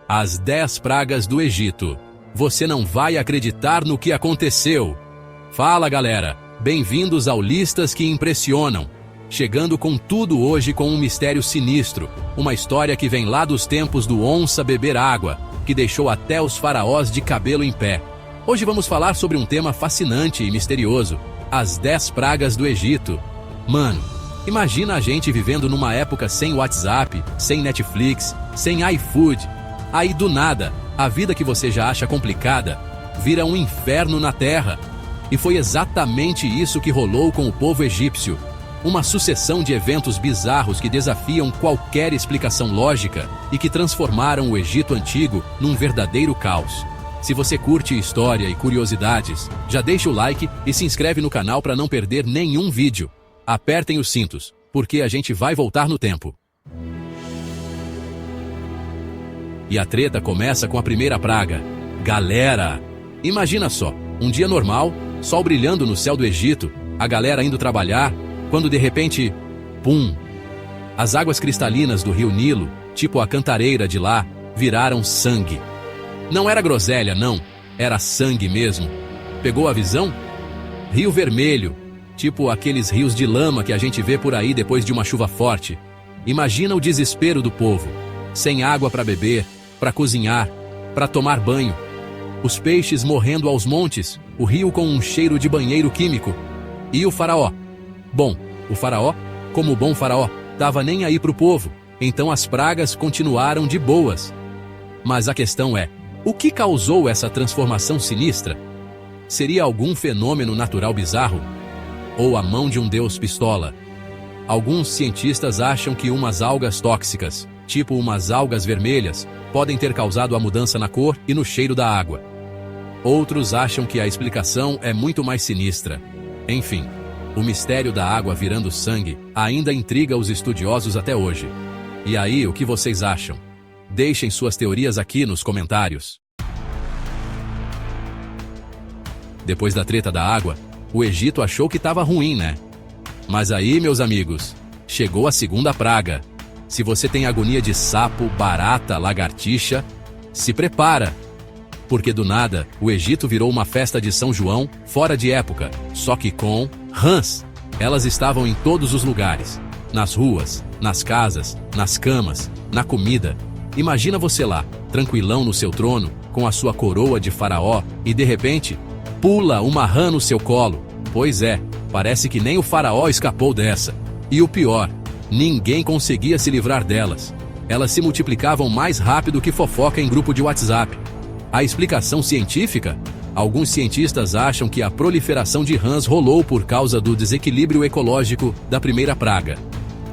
As 10 pragas do Egito. Você não vai acreditar no que aconteceu. Fala, galera. Bem-vindos ao Listas que Impressionam. Chegando com tudo hoje com um mistério sinistro. Uma história que vem lá dos tempos do onça beber água, que deixou até os faraós de cabelo em pé. Hoje vamos falar sobre um tema fascinante e misterioso. As 10 pragas do Egito. Mano, imagina a gente vivendo numa época sem WhatsApp, sem Netflix, sem iFood. Aí do nada, a vida que você já acha complicada, vira um inferno na terra. E foi exatamente isso que rolou com o povo egípcio. Uma sucessão de eventos bizarros que desafiam qualquer explicação lógica e que transformaram o Egito antigo num verdadeiro caos. Se você curte história e curiosidades, já deixa o like e se inscreve no canal para não perder nenhum vídeo. Apertem os cintos, porque a gente vai voltar no tempo. E a treta começa com a primeira praga. Galera! Imagina só, um dia normal, sol brilhando no céu do Egito, a galera indo trabalhar, quando de repente, pum! As águas cristalinas do rio Nilo, tipo a cantareira de lá, viraram sangue. Não era groselha, não. Era sangue mesmo. Pegou a visão? Rio vermelho, tipo aqueles rios de lama que a gente vê por aí depois de uma chuva forte. Imagina o desespero do povo. Sem água para beber, para cozinhar, para tomar banho. Os peixes morrendo aos montes, o rio com um cheiro de banheiro químico. E o faraó? Bom, o faraó, como bom faraó, tava nem aí pro povo, então as pragas continuaram de boas. Mas a questão é, o que causou essa transformação sinistra? Seria algum fenômeno natural bizarro? Ou a mão de um deus pistola? Alguns cientistas acham que umas algas tóxicas, tipo umas algas vermelhas, podem ter causado a mudança na cor e no cheiro da água. Outros acham que a explicação é muito mais sinistra. Enfim, o mistério da água virando sangue ainda intriga os estudiosos até hoje. E aí, o que vocês acham? Deixem suas teorias aqui nos comentários. Depois da treta da água, o Egito achou que estava ruim, né? Mas aí, meus amigos, chegou a segunda praga. Se você tem agonia de sapo, barata, lagartixa, se prepara. Porque do nada, o Egito virou uma festa de São João, fora de época, só que com rãs. Elas estavam em todos os lugares. Nas ruas, nas casas, nas camas, na comida. Imagina você lá, tranquilão no seu trono, com a sua coroa de faraó, e de repente, pula uma rã no seu colo. Pois é, parece que nem o faraó escapou dessa. E o pior, ninguém conseguia se livrar delas. Elas se multiplicavam mais rápido que fofoca em grupo de WhatsApp. A explicação científica? Alguns cientistas acham que a proliferação de rãs rolou por causa do desequilíbrio ecológico da primeira praga.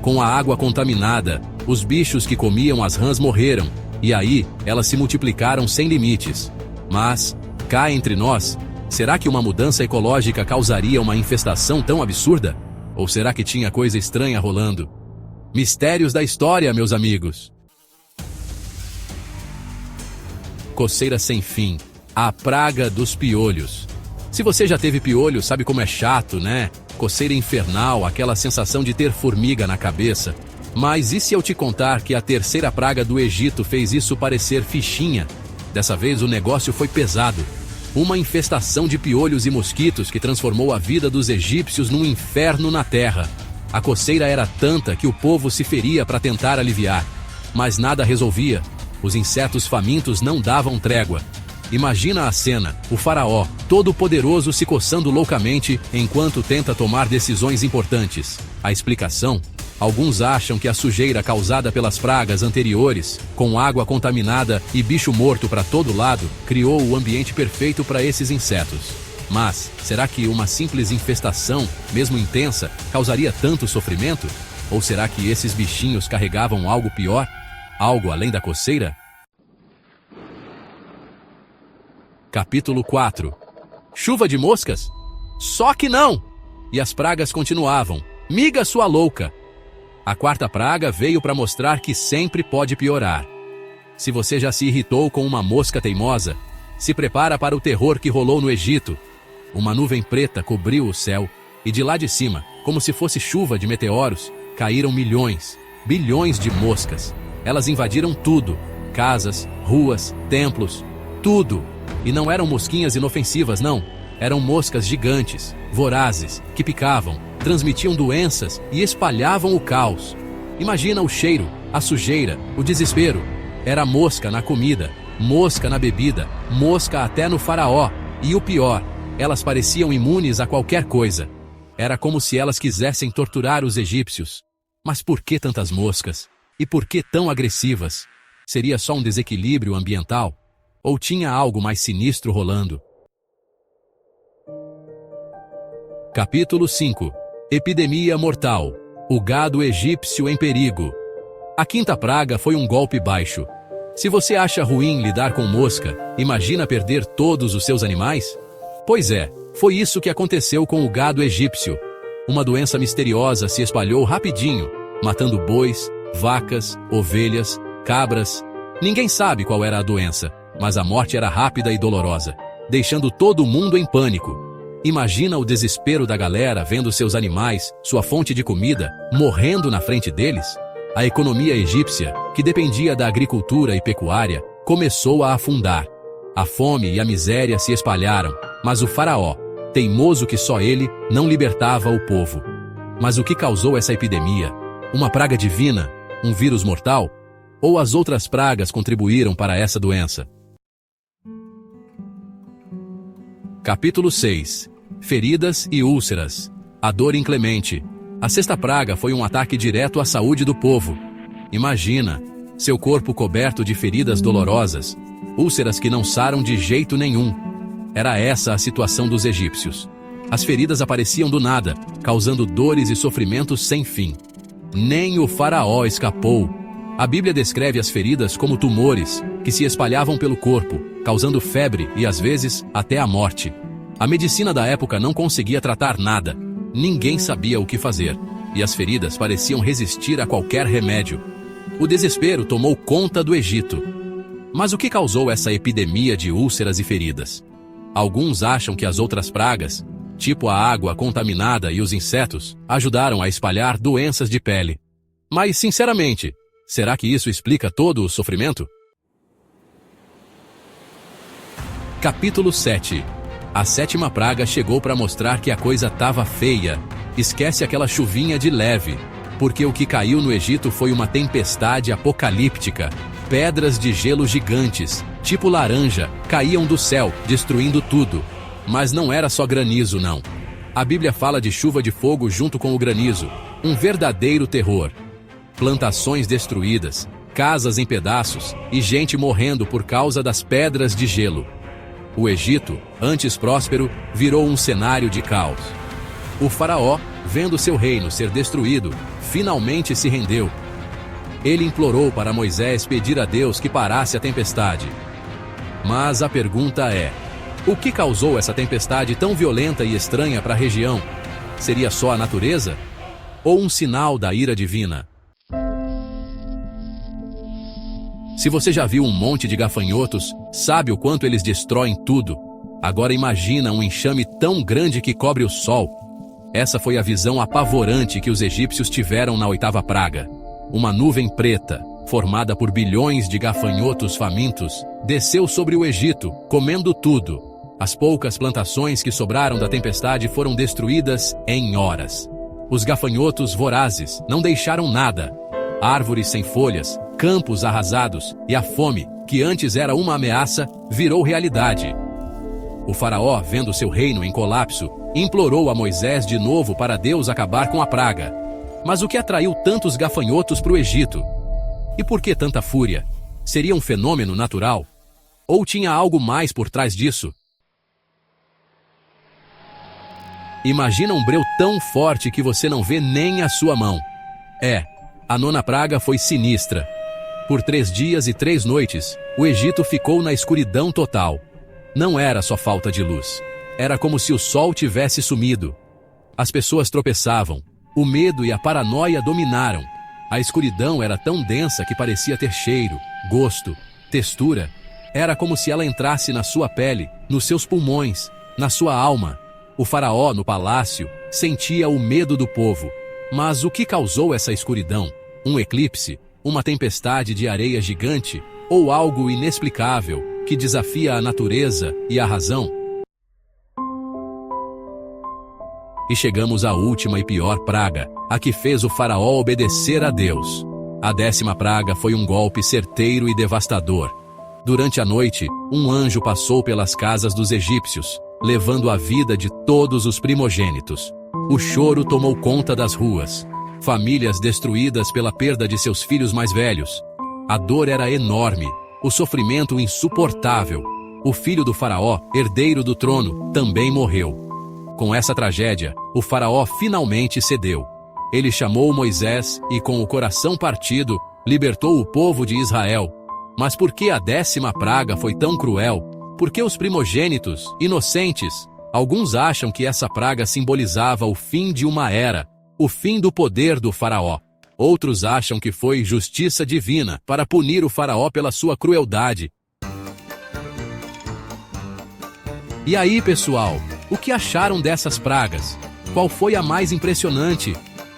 Com a água contaminada, os bichos que comiam as rãs morreram, e aí elas se multiplicaram sem limites. Mas, cá entre nós, será que uma mudança ecológica causaria uma infestação tão absurda? Ou será que tinha coisa estranha rolando? Mistérios da história, meus amigos. Coceira sem fim. A praga dos piolhos. Se você já teve piolho, sabe como é chato, né? Coceira infernal, aquela sensação de ter formiga na cabeça. Mas e se eu te contar que a terceira praga do Egito fez isso parecer fichinha? Dessa vez o negócio foi pesado. Uma infestação de piolhos e mosquitos que transformou a vida dos egípcios num inferno na terra. A coceira era tanta que o povo se feria para tentar aliviar. Mas nada resolvia. Os insetos famintos não davam trégua. Imagina a cena, o faraó, todo poderoso se coçando loucamente enquanto tenta tomar decisões importantes. A explicação? Alguns acham que a sujeira causada pelas pragas anteriores, com água contaminada e bicho morto para todo lado, criou o ambiente perfeito para esses insetos. Mas, será que uma simples infestação, mesmo intensa, causaria tanto sofrimento? Ou será que esses bichinhos carregavam algo pior? Algo além da coceira? Capítulo 4. Chuva de moscas? Só que não! E as pragas continuavam. Miga sua louca! A quarta praga veio para mostrar que sempre pode piorar. Se você já se irritou com uma mosca teimosa, se prepara para o terror que rolou no Egito. Uma nuvem preta cobriu o céu, e de lá de cima, como se fosse chuva de meteoros, caíram milhões, bilhões de moscas. Elas invadiram tudo. casas, ruas, templos, tudo. E não eram mosquinhas inofensivas, não. Eram moscas gigantes, vorazes, que picavam, transmitiam doenças e espalhavam o caos. Imagina o cheiro, a sujeira, o desespero. Era mosca na comida, mosca na bebida, mosca até no faraó. E o pior, elas pareciam imunes a qualquer coisa. Era como se elas quisessem torturar os egípcios. Mas por que tantas moscas? E por que tão agressivas? Seria só um desequilíbrio ambiental? Ou tinha algo mais sinistro rolando? Capítulo 5. Epidemia mortal. O gado egípcio em perigo. A quinta praga foi um golpe baixo. Se você acha ruim lidar com mosca, imagina perder todos os seus animais? Pois é, foi isso que aconteceu com o gado egípcio. Uma doença misteriosa se espalhou rapidinho, matando bois, vacas, ovelhas, cabras. Ninguém sabe qual era a doença, mas a morte era rápida e dolorosa, deixando todo mundo em pânico. Imagina o desespero da galera vendo seus animais, sua fonte de comida, morrendo na frente deles. A economia egípcia, que dependia da agricultura e pecuária, começou a afundar. A fome e a miséria se espalharam, mas o faraó, teimoso que só ele, não libertava o povo. Mas o que causou essa epidemia? Uma praga divina? Um vírus mortal? Ou as outras pragas contribuíram para essa doença? Capítulo 6. Feridas e úlceras. A dor inclemente. A sexta praga foi um ataque direto à saúde do povo. Imagina, seu corpo coberto de feridas dolorosas, úlceras que não saram de jeito nenhum. Era essa a situação dos egípcios. As feridas apareciam do nada, causando dores e sofrimentos sem fim. Nem o faraó escapou. A Bíblia descreve as feridas como tumores, que se espalhavam pelo corpo, causando febre e, às vezes, até a morte. A medicina da época não conseguia tratar nada. Ninguém sabia o que fazer, e as feridas pareciam resistir a qualquer remédio. O desespero tomou conta do Egito. Mas o que causou essa epidemia de úlceras e feridas? Alguns acham que as outras pragas, tipo a água contaminada e os insetos, ajudaram a espalhar doenças de pele. Mas, sinceramente, será que isso explica todo o sofrimento? Capítulo 7. A sétima praga chegou para mostrar que a coisa tava feia. Esquece aquela chuvinha de leve, porque o que caiu no Egito foi uma tempestade apocalíptica. Pedras de gelo gigantes, tipo laranja, caíam do céu, destruindo tudo. Mas não era só granizo, não. A Bíblia fala de chuva de fogo junto com o granizo, um verdadeiro terror. Plantações destruídas, casas em pedaços e gente morrendo por causa das pedras de gelo. O Egito, antes próspero, virou um cenário de caos. O faraó, vendo seu reino ser destruído, finalmente se rendeu. Ele implorou para Moisés pedir a Deus que parasse a tempestade. Mas a pergunta é: o que causou essa tempestade tão violenta e estranha para a região? Seria só a natureza? Ou um sinal da ira divina? Se você já viu um monte de gafanhotos, sabe o quanto eles destroem tudo. Agora imagina um enxame tão grande que cobre o sol. Essa foi a visão apavorante que os egípcios tiveram na oitava praga. Uma nuvem preta, formada por bilhões de gafanhotos famintos, desceu sobre o Egito, comendo tudo. As poucas plantações que sobraram da tempestade foram destruídas em horas. Os gafanhotos vorazes não deixaram nada. Árvores sem folhas, campos arrasados e a fome, que antes era uma ameaça, virou realidade. O faraó, vendo seu reino em colapso, implorou a Moisés de novo para Deus acabar com a praga. Mas o que atraiu tantos gafanhotos para o Egito? E por que tanta fúria? Seria um fenômeno natural? Ou tinha algo mais por trás disso? Imagina um breu tão forte que você não vê nem a sua mão. A nona praga foi sinistra. Por 3 dias e 3 noites, o Egito ficou na escuridão total. Não era só falta de luz. Era como se o sol tivesse sumido. As pessoas tropeçavam. O medo e a paranoia dominaram. A escuridão era tão densa que parecia ter cheiro, gosto, textura. Era como se ela entrasse na sua pele, nos seus pulmões, na sua alma. O faraó, no palácio, sentia o medo do povo. Mas o que causou essa escuridão? Um eclipse? Uma tempestade de areia gigante? ou algo inexplicável que desafia a natureza e a razão? E chegamos à última e pior praga, a que fez o faraó obedecer a Deus. A 10ª praga foi um golpe certeiro e devastador. Durante a noite, um anjo passou pelas casas dos egípcios, levando a vida de todos os primogênitos. O choro tomou conta das ruas. Famílias destruídas pela perda de seus filhos mais velhos. A dor era enorme, o sofrimento insuportável. O filho do faraó, herdeiro do trono, também morreu. Com essa tragédia, o faraó finalmente cedeu. Ele chamou Moisés e, com o coração partido, libertou o povo de Israel. Mas por que a 10ª praga foi tão cruel? Por que os primogênitos, inocentes? Alguns acham que essa praga simbolizava o fim de uma era, o fim do poder do faraó. Outros acham que foi justiça divina para punir o faraó pela sua crueldade. E aí, pessoal, o que acharam dessas pragas? Qual foi a mais impressionante?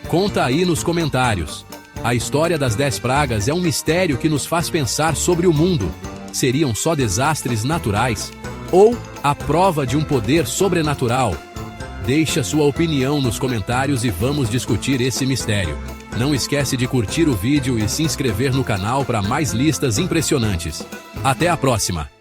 Conta aí nos comentários. A história das 10 pragas é um mistério que nos faz pensar sobre o mundo. Seriam só desastres naturais? Ou a prova de um poder sobrenatural? Deixe a sua opinião nos comentários e vamos discutir esse mistério. Não esquece de curtir o vídeo e se inscrever no canal para mais listas impressionantes. Até a próxima!